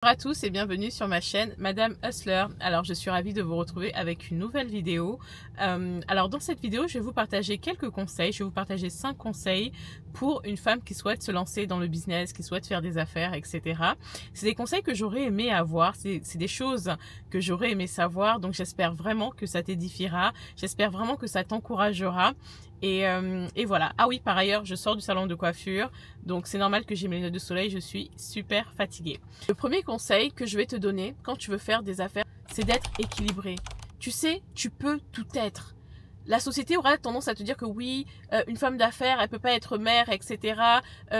Bonjour à tous et bienvenue sur ma chaîne Madame Hustler. Alors je suis ravie de vous retrouver avec une nouvelle vidéo. Alors dans cette vidéo je vais vous partager quelques conseils. Je vais vous partager 5 conseils pour une femme qui souhaite se lancer dans le business, qui souhaite faire des affaires, etc. C'est des conseils que j'aurais aimé avoir, c'est des choses que j'aurais aimé savoir. Donc j'espère vraiment que ça t'édifiera, j'espère vraiment que ça t'encouragera. Et voilà. Ah oui, par ailleurs, je sors du salon de coiffure, donc c'est normal que j'ai mes lunettes de soleil, je suis super fatiguée. Le premier conseil que je vais te donner quand tu veux faire des affaires, c'est d'être équilibré. Tu sais, tu peux tout être. La société aura tendance à te dire que oui, une femme d'affaires, elle peut pas être mère, etc.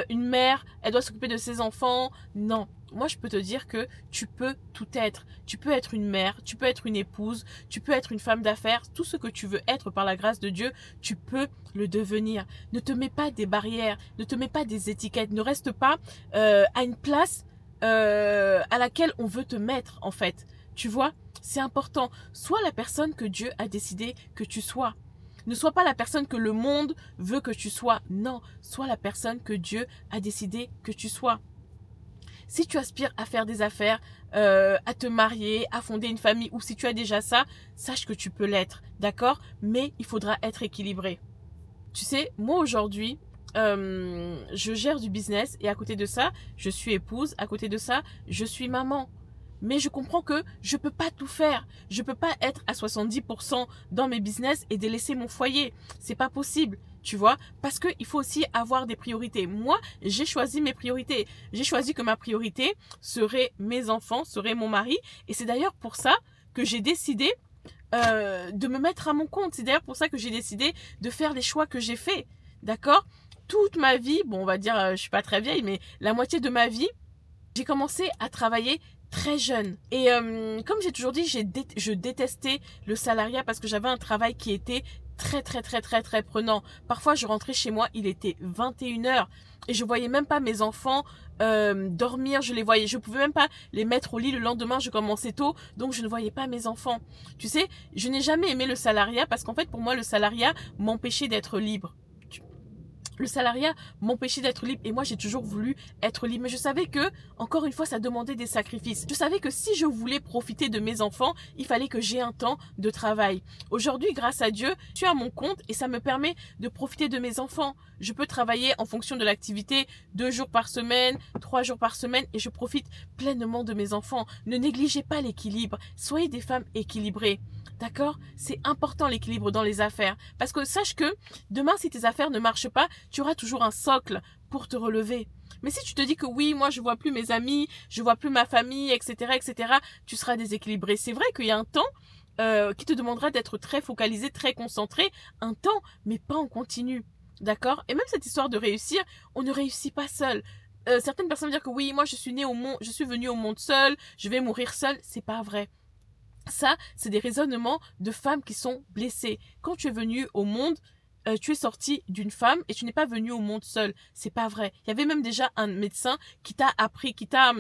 Une mère, elle doit s'occuper de ses enfants. Non. Moi, je peux te dire que tu peux tout être. Tu peux être une mère, tu peux être une épouse, tu peux être une femme d'affaires. Tout ce que tu veux être par la grâce de Dieu, tu peux le devenir. Ne te mets pas des barrières, ne te mets pas des étiquettes, ne reste pas à une place à laquelle on veut te mettre, en fait. Tu vois, c'est important. Sois la personne que Dieu a décidé que tu sois. Ne sois pas la personne que le monde veut que tu sois. Non, sois la personne que Dieu a décidé que tu sois. Si tu aspires à faire des affaires, à te marier, à fonder une famille, ou si tu as déjà ça, sache que tu peux l'être, d'accord? Mais il faudra être équilibré. Tu sais, moi aujourd'hui, je gère du business et à côté de ça, je suis épouse, à côté de ça, je suis maman. Mais je comprends que je peux pas tout faire. Je peux pas être à 70% dans mes business et délaisser mon foyer. C'est pas possible, tu vois, parce que il faut aussi avoir des priorités. Moi, j'ai choisi mes priorités. J'ai choisi que ma priorité serait mes enfants, serait mon mari. Et c'est d'ailleurs pour ça que j'ai décidé de me mettre à mon compte. C'est d'ailleurs pour ça que j'ai décidé de faire les choix que j'ai faits. D'accord? Toute ma vie, bon, on va dire, je suis pas très vieille, mais la moitié de ma vie, j'ai commencé à travailler très jeune. Et comme j'ai toujours dit, je détestais le salariat parce que j'avais un travail qui était très prenant. Parfois, je rentrais chez moi, il était 21 heures et je voyais même pas mes enfants dormir. Je pouvais même pas les mettre au lit le lendemain. Je commençais tôt, donc je ne voyais pas mes enfants. Tu sais, je n'ai jamais aimé le salariat parce qu'en fait, pour moi, le salariat m'empêchait d'être libre. Le salariat m'empêchait d'être libre et moi j'ai toujours voulu être libre. Mais je savais que, encore une fois, ça demandait des sacrifices. Je savais que si je voulais profiter de mes enfants, il fallait que j'ai un temps de travail. Aujourd'hui, grâce à Dieu, je suis à mon compte et ça me permet de profiter de mes enfants. Je peux travailler en fonction de l'activité 2 jours par semaine, 3 jours par semaine et je profite pleinement de mes enfants. Ne négligez pas l'équilibre. Soyez des femmes équilibrées. D'accord? C'est important l'équilibre dans les affaires. Parce que sache que demain, si tes affaires ne marchent pas, tu auras toujours un socle pour te relever. Mais si tu te dis que oui, moi je vois plus mes amis, je vois plus ma famille, etc., tu seras déséquilibré. C'est vrai qu'il y a un temps qui te demandera d'être très focalisé, très concentré, un temps, mais pas en continu. D'accord? Et même cette histoire de réussir, on ne réussit pas seul. Certaines personnes vont dire que oui, moi je suis née au monde, je suis venue au monde seule, je vais mourir seule. C'est pas vrai. Ça, c'est des raisonnements de femmes qui sont blessées. Quand tu es venu au monde, tu es sorti d'une femme et tu n'es pas venu au monde seul. C'est pas vrai. Il y avait même déjà un médecin qui t'a appris, qui t'a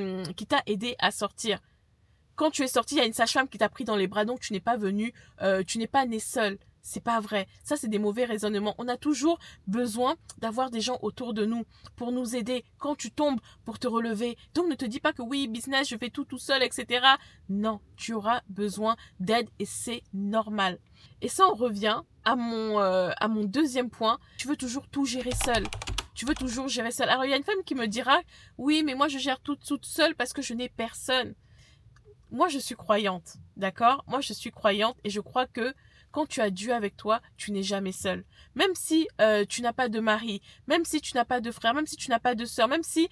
aidé à sortir. Quand tu es sorti, il y a une sage-femme qui t'a pris dans les bras, donc tu n'es pas venu, tu n'es pas né seul. C'est pas vrai. Ça, c'est des mauvais raisonnements. On a toujours besoin d'avoir des gens autour de nous pour nous aider quand tu tombes, pour te relever. Donc, ne te dis pas que oui, business, je fais tout seul, etc. Non, tu auras besoin d'aide et c'est normal. Et ça, on revient à mon deuxième point. Tu veux toujours tout gérer seul. Tu veux toujours gérer seul. Alors, il y a une femme qui me dira, oui, mais moi, je gère tout toute seule parce que je n'ai personne. Moi, je suis croyante, d'accord? Moi, je suis croyante et je crois que quand tu as Dieu avec toi, tu n'es jamais seul. Même si tu n'as pas de mari, même si tu n'as pas de frère, même si tu n'as pas de sœur, même si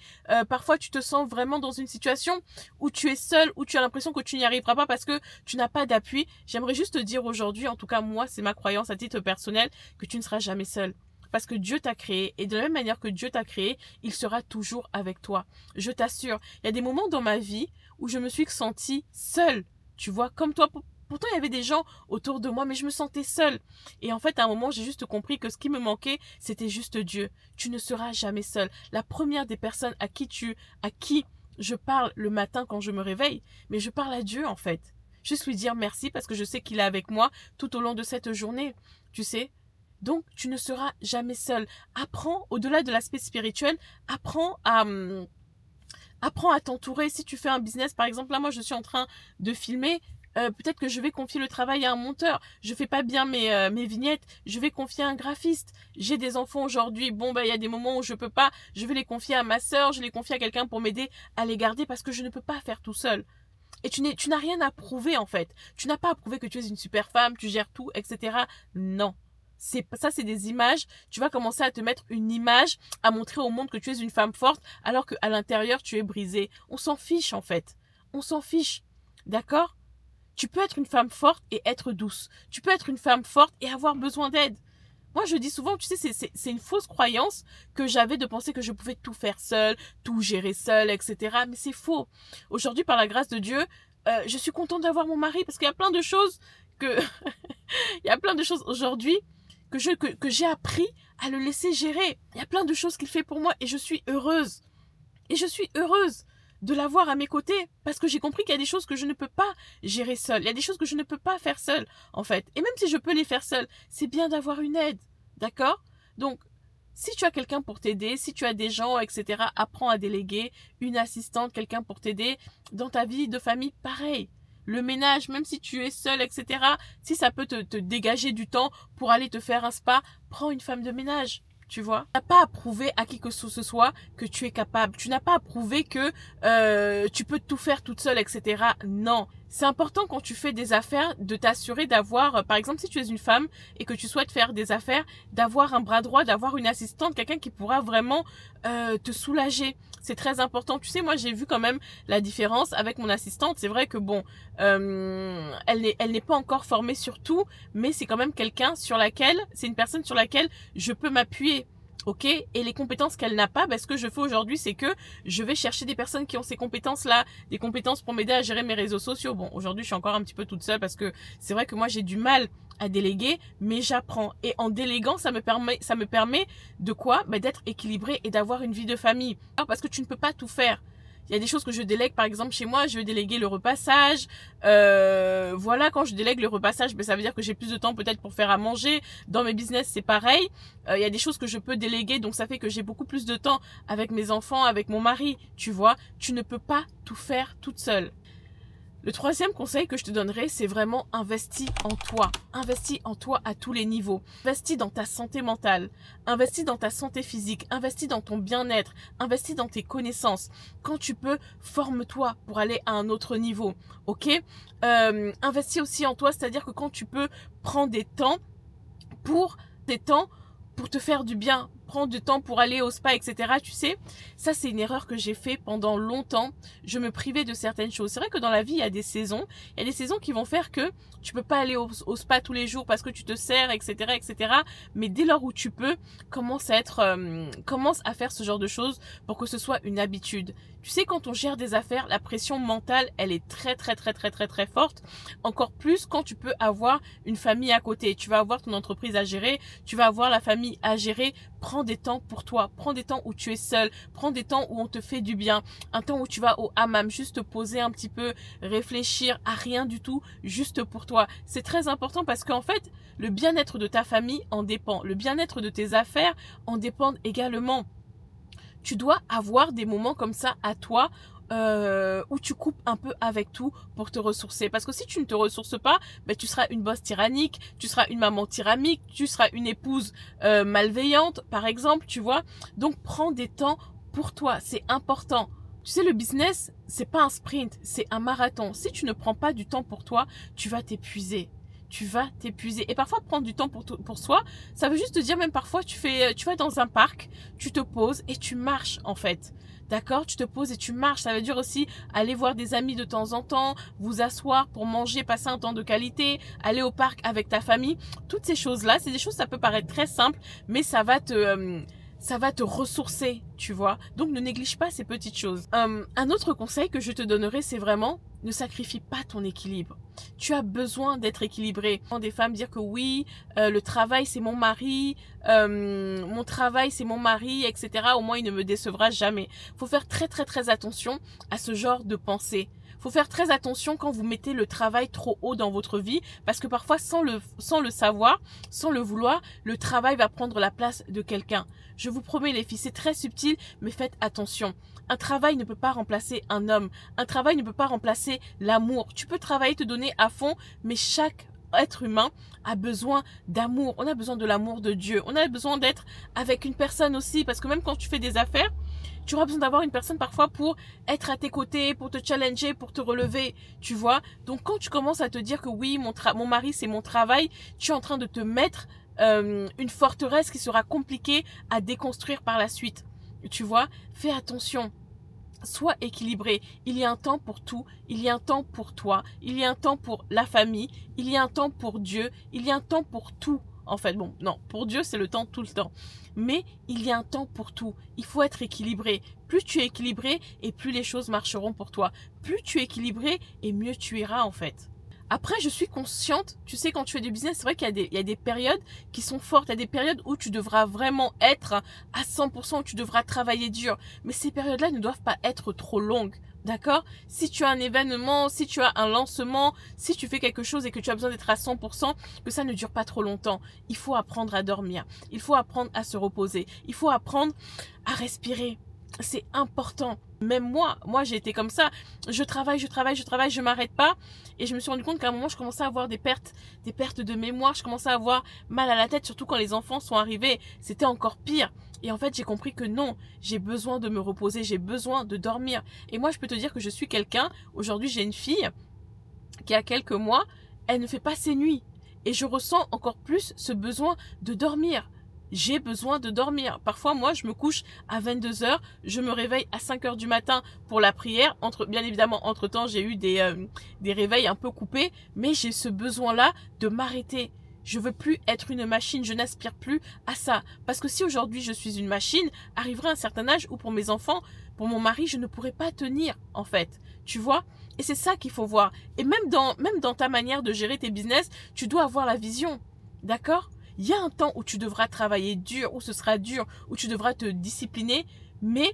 parfois tu te sens vraiment dans une situation où tu es seul, où tu as l'impression que tu n'y arriveras pas parce que tu n'as pas d'appui, j'aimerais juste te dire aujourd'hui, en tout cas moi, c'est ma croyance à titre personnel, que tu ne seras jamais seul. Parce que Dieu t'a créé et de la même manière que Dieu t'a créé, il sera toujours avec toi. Je t'assure, il y a des moments dans ma vie où je me suis sentie seule, tu vois, comme toi. Pourtant, il y avait des gens autour de moi, mais je me sentais seule. Et en fait, à un moment, j'ai juste compris que ce qui me manquait, c'était juste Dieu. Tu ne seras jamais seule. La première des personnes à qui je parle le matin quand je me réveille, mais je parle à Dieu, en fait. Juste lui dire merci parce que je sais qu'il est avec moi tout au long de cette journée, tu sais. Donc, tu ne seras jamais seul. Apprends, au-delà de l'aspect spirituel, apprends Apprends à t'entourer. Si tu fais un business, par exemple, là, moi, je suis en train de filmer. Peut-être que je vais confier le travail à un monteur. Je fais pas bien mes vignettes. Je vais confier à un graphiste. J'ai des enfants aujourd'hui. Bon, il y a des moments où je peux pas. Je vais les confier à ma sœur. Je les confie à quelqu'un pour m'aider à les garder parce que je ne peux pas faire tout seul. Et tu n'as rien à prouver, en fait. Tu n'as pas à prouver que tu es une super femme, tu gères tout, etc. Non. C'est des images. Tu vas commencer à te mettre une image, à montrer au monde que tu es une femme forte, alors qu'à l'intérieur, tu es brisée. On s'en fiche, en fait. On s'en fiche. D'accord? Tu peux être une femme forte et être douce. Tu peux être une femme forte et avoir besoin d'aide. Moi, je dis souvent, tu sais, c'est une fausse croyance que j'avais de penser que je pouvais tout faire seule, tout gérer seule, etc. Mais c'est faux. Aujourd'hui, par la grâce de Dieu, je suis contente d'avoir mon mari parce qu'il y a plein de choses que... il y a plein de choses aujourd'hui que j'ai appris à le laisser gérer. Il y a plein de choses qu'il fait pour moi et je suis heureuse. Et je suis heureuse de l'avoir à mes côtés parce que j'ai compris qu'il y a des choses que je ne peux pas gérer seule. Il y a des choses que je ne peux pas faire seule, en fait. Et même si je peux les faire seule, c'est bien d'avoir une aide. D'accord? Donc, si tu as quelqu'un pour t'aider, si tu as des gens, etc., apprends à déléguer une assistante, quelqu'un pour t'aider. Dans ta vie de famille, pareil. Le ménage, même si tu es seule, etc., si ça peut te dégager du temps pour aller te faire un spa, prends une femme de ménage. Tu vois, tu n'as pas à prouver à qui que ce soit que tu es capable. Tu n'as pas à prouver que tu peux tout faire toute seule, etc. Non. C'est important quand tu fais des affaires de t'assurer d'avoir, par exemple, si tu es une femme et que tu souhaites faire des affaires, d'avoir un bras droit, d'avoir une assistante, quelqu'un qui pourra vraiment te soulager. C'est très important. Tu sais, moi, j'ai vu quand même la différence avec mon assistante. C'est vrai que bon, elle n'est pas encore formée sur tout, mais c'est quand même quelqu'un sur laquelle, c'est une personne sur laquelle je peux m'appuyer. Ok, et les compétences qu'elle n'a pas, ce que je fais aujourd'hui, c'est que je vais chercher des personnes qui ont ces compétences-là, des compétences pour m'aider à gérer mes réseaux sociaux. Bon, aujourd'hui, je suis encore un petit peu toute seule parce que c'est vrai que moi, j'ai du mal à déléguer, mais j'apprends. Et en déléguant, ça me permet de quoi? D'être équilibrée et d'avoir une vie de famille. Parce que tu ne peux pas tout faire. Il y a des choses que je délègue, par exemple, chez moi, je vais déléguer le repassage. Voilà, quand je délègue le repassage, ça veut dire que j'ai plus de temps peut-être pour faire à manger. Dans mes business, c'est pareil. Il y a des choses que je peux déléguer, donc ça fait que j'ai beaucoup plus de temps avec mes enfants, avec mon mari. Tu vois, tu ne peux pas tout faire toute seule. Le troisième conseil que je te donnerai, c'est vraiment investis en toi. Investis en toi à tous les niveaux. Investis dans ta santé mentale. Investis dans ta santé physique. Investis dans ton bien-être. Investis dans tes connaissances. Quand tu peux, forme-toi pour aller à un autre niveau. Ok? Investis aussi en toi, c'est-à-dire que quand tu peux, prends des temps pour te faire du bien, prends du temps pour aller au spa, etc. Tu sais, ça c'est une erreur que j'ai fait pendant longtemps. Je me privais de certaines choses. C'est vrai que dans la vie, il y a des saisons. Il y a des saisons qui vont faire que tu peux pas aller au spa tous les jours parce que tu te sers, etc., etc. Mais dès lors où tu peux, commence à faire ce genre de choses pour que ce soit une habitude. Tu sais, quand on gère des affaires, la pression mentale, elle est très, très, très, très, très, très forte. Encore plus quand tu peux avoir une famille à côté. Tu vas avoir ton entreprise à gérer, tu vas avoir la famille à gérer. Prends des temps pour toi. Prends des temps où tu es seul. Prends des temps où on te fait du bien. Un temps où tu vas au hammam, juste te poser un petit peu, réfléchir à rien du tout, juste pour toi. C'est très important parce qu'en fait, le bien-être de ta famille en dépend. Le bien-être de tes affaires en dépend également. Tu dois avoir des moments comme ça à toi où tu coupes un peu avec tout pour te ressourcer. Parce que si tu ne te ressources pas, tu seras une boss tyrannique, tu seras une maman tyrannique, tu seras une épouse malveillante, par exemple, tu vois. Donc, prends des temps pour toi, c'est important. Tu sais, le business, c'est pas un sprint, c'est un marathon. Si tu ne prends pas du temps pour toi, tu vas t'épuiser. Tu vas t'épuiser. Et parfois, prendre du temps pour soi, ça veut juste te dire, même parfois, tu vas dans un parc, tu te poses et tu marches, en fait. D'accord? Tu te poses et tu marches. Ça veut dire aussi aller voir des amis de temps en temps, vous asseoir pour manger, passer un temps de qualité, aller au parc avec ta famille. Toutes ces choses-là, c'est des choses, ça peut paraître très simple, mais ça va te ressourcer, tu vois. Donc, ne néglige pas ces petites choses. Un autre conseil que je te donnerai, c'est vraiment, ne sacrifie pas ton équilibre. Tu as besoin d'être équilibré. Des femmes dire que oui, le travail c'est mon mari, mon travail c'est mon mari, etc. Au moins il ne me décevra jamais. Faut faire très très très attention à ce genre de pensée. Faut faire très attention quand vous mettez le travail trop haut dans votre vie parce que parfois sans le savoir, sans le vouloir, le travail va prendre la place de quelqu'un. Je vous promets les filles, c'est très subtil mais faites attention. Un travail ne peut pas remplacer un homme. Un travail ne peut pas remplacer l'amour. Tu peux travailler, te donner à fond, mais chaque être humain a besoin d'amour. On a besoin de l'amour de Dieu. On a besoin d'être avec une personne aussi, parce que même quand tu fais des affaires, tu auras besoin d'avoir une personne parfois pour être à tes côtés, pour te challenger, pour te relever, tu vois. Donc quand tu commences à te dire que oui, mon mari c'est mon travail, tu es en train de te mettre une forteresse qui sera compliquée à déconstruire par la suite. Tu vois, fais attention. Sois équilibré. Il y a un temps pour tout. Il y a un temps pour toi. Il y a un temps pour la famille. Il y a un temps pour Dieu. Il y a un temps pour tout. En fait, bon, non, pour Dieu, c'est le temps tout le temps. Mais il y a un temps pour tout. Il faut être équilibré. Plus tu es équilibré et plus les choses marcheront pour toi. Plus tu es équilibré et mieux tu iras en fait. Après, je suis consciente, tu sais, quand tu fais du business, c'est vrai qu'il y a des périodes qui sont fortes. Il y a des périodes où tu devras vraiment être à 100%, où tu devras travailler dur. Mais ces périodes-là ne doivent pas être trop longues. D'accord? Si tu as un événement, si tu as un lancement, si tu fais quelque chose et que tu as besoin d'être à 100%, que ça ne dure pas trop longtemps. Il faut apprendre à dormir. Il faut apprendre à se reposer. Il faut apprendre à respirer. C'est important. Même moi j'ai été comme ça. Je travaille, je m'arrête pas. Et je me suis rendu compte qu'à un moment, je commençais à avoir des pertes de mémoire. Je commençais à avoir mal à la tête, surtout quand les enfants sont arrivés. C'était encore pire. Et en fait, j'ai compris que non, j'ai besoin de me reposer, j'ai besoin de dormir. Et moi, je peux te dire que je suis quelqu'un, aujourd'hui, j'ai une fille qui a quelques mois, elle ne fait pas ses nuits. Et je ressens encore plus ce besoin de dormir. J'ai besoin de dormir. Parfois, moi, je me couche à 22 h, je me réveille à 5 h du matin pour la prière. Bien évidemment, entre-temps, j'ai eu des réveils un peu coupés, mais j'ai ce besoin-là de m'arrêter. Je veux plus être une machine, je n'aspire plus à ça. Parce que si aujourd'hui je suis une machine, arrivera un certain âge où pour mes enfants, pour mon mari, je ne pourrai pas tenir, en fait. Tu vois? Et c'est ça qu'il faut voir. Et même dans ta manière de gérer tes business, tu dois avoir la vision. D'accord? Il y a un temps où tu devras travailler dur, où ce sera dur, où tu devras te discipliner, mais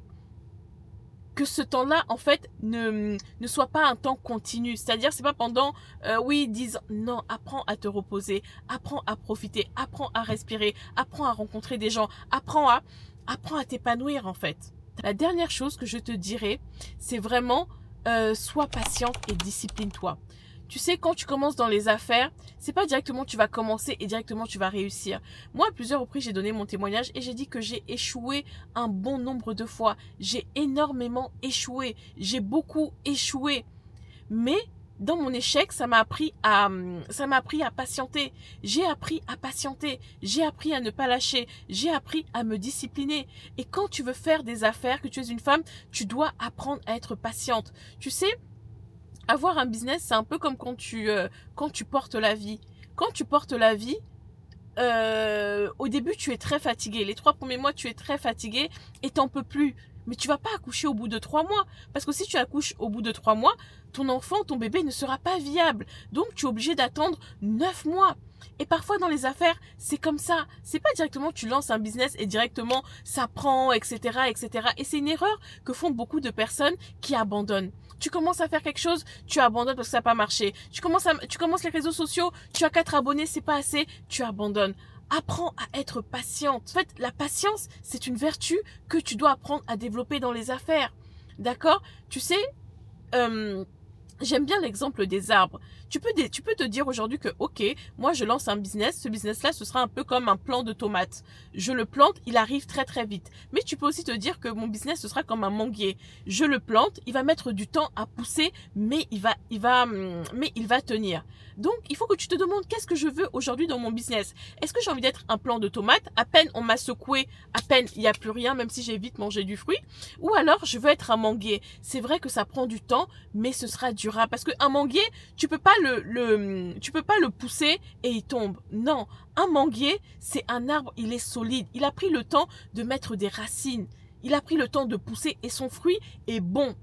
que ce temps-là, en fait, ne soit pas un temps continu. C'est-à-dire, c'est pas pendant, 10 ans. Non, apprends à te reposer, apprends à profiter, apprends à respirer, apprends à rencontrer des gens, apprends à t'épanouir, en fait. La dernière chose que je te dirais, c'est vraiment, sois patient et discipline-toi. Tu sais, quand tu commences dans les affaires, c'est pas directement tu vas commencer et directement tu vas réussir. Moi, à plusieurs reprises, j'ai donné mon témoignage et j'ai dit que j'ai échoué un bon nombre de fois. J'ai énormément échoué. J'ai beaucoup échoué. Mais dans mon échec, ça m'a appris à patienter. J'ai appris à patienter. J'ai appris à ne pas lâcher. J'ai appris à me discipliner. Et quand tu veux faire des affaires, que tu es une femme, tu dois apprendre à être patiente. Tu sais, avoir un business, c'est un peu comme quand tu portes la vie. Quand tu portes la vie, au début, tu es très fatigué. Les 3 premiers mois, tu es très fatigué et t'en peux plus. Mais tu vas pas accoucher au bout de 3 mois. Parce que si tu accouches au bout de 3 mois, ton enfant, ton bébé ne sera pas viable. Donc, tu es obligé d'attendre 9 mois. Et parfois, dans les affaires, c'est comme ça. C'est pas directement tu lances un business et directement ça prend, etc., etc. Et c'est une erreur que font beaucoup de personnes qui abandonnent. Tu commences à faire quelque chose, tu abandonnes parce que ça n'a pas marché. Tu commences les réseaux sociaux, tu as 4 abonnés, c'est pas assez, tu abandonnes. Apprends à être patiente. En fait, la patience, c'est une vertu que tu dois apprendre à développer dans les affaires. D'accord? Tu sais, j'aime bien l'exemple des arbres. Tu peux te dire aujourd'hui que, ok, moi je lance un business, ce business-là, ce sera un peu comme un plant de tomates. Je le plante, il arrive très très vite. Mais tu peux aussi te dire que mon business, ce sera comme un manguier. Je le plante, il va mettre du temps à pousser, mais il va tenir. Donc, il faut que tu te demandes qu'est-ce que je veux aujourd'hui dans mon business. Est-ce que j'ai envie d'être un plant de tomates? À peine on m'a secoué, à peine il n'y a plus rien, même si j'ai vite mangé du fruit. Ou alors, je veux être un manguier. C'est vrai que ça prend du temps, mais ce sera durable. Parce qu'un manguier, tu peux pas le pousser et il tombe. Non, un manguier, c'est un arbre, il est solide. Il a pris le temps de mettre des racines. Il a pris le temps de pousser et son fruit est bon.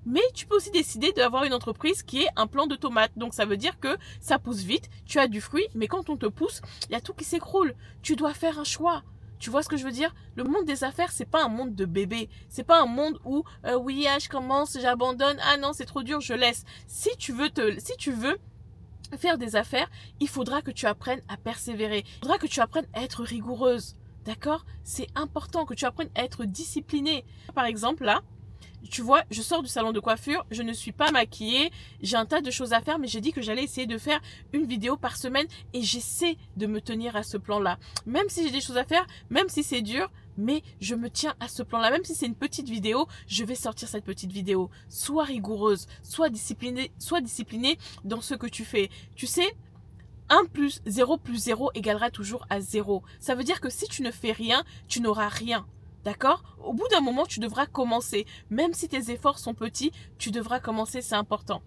Mais tu peux aussi décider d'avoir une entreprise qui est un plant de tomates. Donc ça veut dire que ça pousse vite, tu as du fruit, mais quand on te pousse, il y a tout qui s'écroule. Tu dois faire un choix. Tu vois ce que je veux dire? Le monde des affaires, c'est pas un monde de bébés. C'est pas un monde où oui, je commence, j'abandonne, ah non, c'est trop dur, je laisse. Si tu veux faire des affaires, il faudra que tu apprennes à persévérer. Il faudra que tu apprennes à être rigoureuse. D'accord? C'est important que tu apprennes à être disciplinée. Par exemple, là, tu vois, je sors du salon de coiffure, je ne suis pas maquillée, j'ai un tas de choses à faire, mais j'ai dit que j'allais essayer de faire une vidéo par semaine et j'essaie de me tenir à ce plan-là. Même si j'ai des choses à faire, même si c'est dur, mais je me tiens à ce plan-là. Même si c'est une petite vidéo, je vais sortir cette petite vidéo. Sois rigoureuse, sois disciplinée dans ce que tu fais. Tu sais, 1 plus 0 plus 0 égalera toujours à 0. Ça veut dire que si tu ne fais rien, tu n'auras rien. D'accord? Au bout d'un moment, tu devras commencer. Même si tes efforts sont petits, tu devras commencer, c'est important.